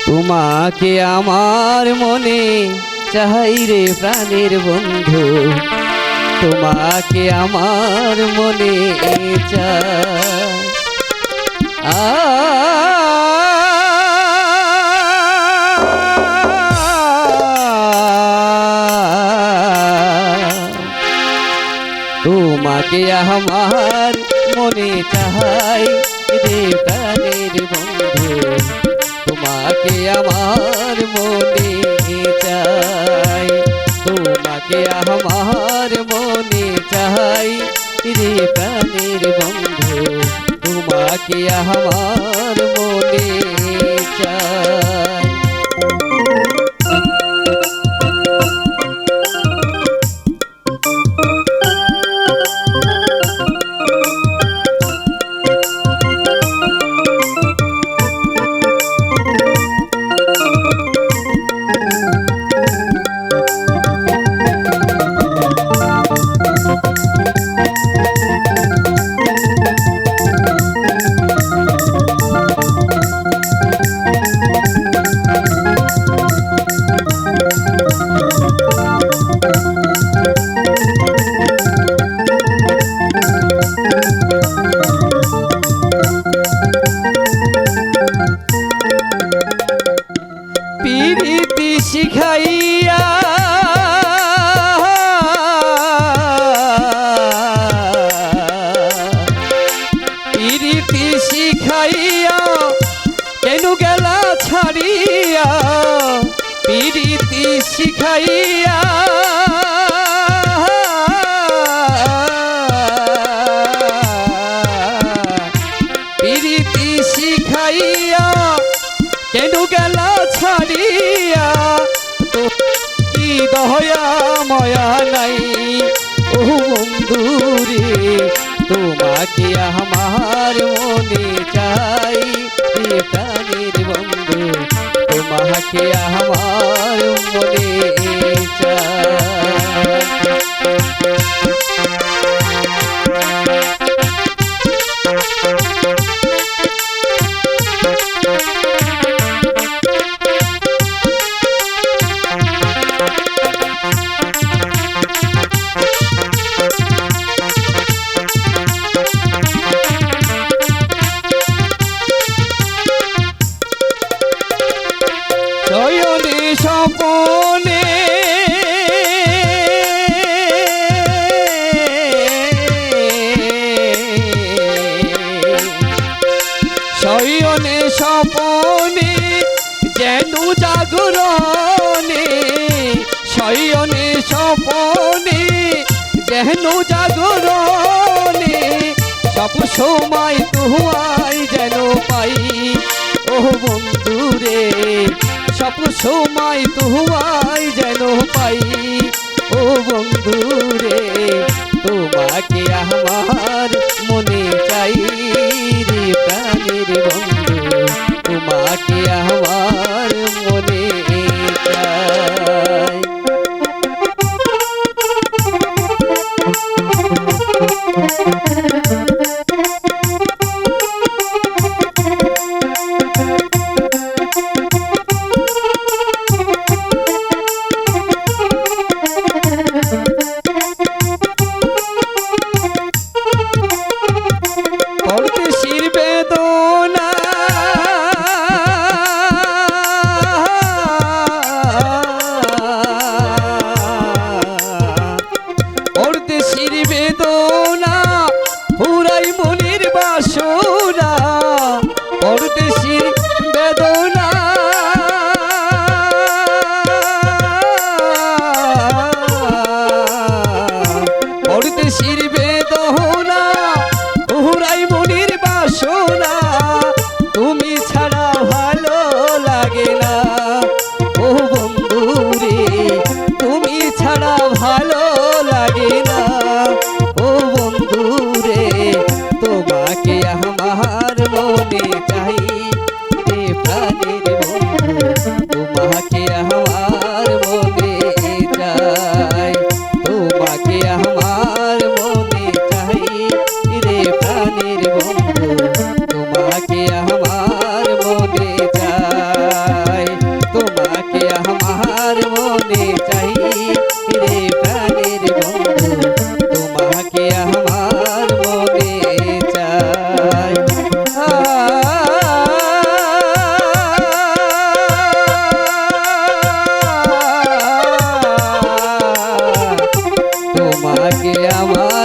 তোমাকে আমার মনে চাই রে প্রাণের বন্ধু, তোমাকে আমার মনে চাই। তোমাকে আমার মনে চাই রে প্রাণের বন্ধু, তোমাকে আমার মনে চাই। তোমাকে আমার মনে চাই রে প্রাণের বন্ধু, তোমাকে আমার মনে চাই। প্রীতি শিখাইয়া প্রীতি শিখাইয়া কেন গেলা ছাড়িয়া, প্রীতি শিখাইয়া প্রীতি শিখাইয়া কেন গেলা ছাড়িয়া। তো কি দয়া ময়া নাই ও বন্ধুরে, তোমাকে আমার মনে চাই রে প্রাণের বন্ধু, তোমাকে আমার মনে চাই। শয়নে স্বপনে শয়নে স্বপনে যেন জাগরণে, শয়নে স্বপনে যেন জাগরণে, সব সময় তোমায় যেন পাই ও বন্ধুরে, সব সময় তোমায় যেন পাই ও বন্ধুরে, তোমাকে আমার মনে চাই রে প্রাণের বন্ধু, তোমাকে আমার মনে চাই। আমার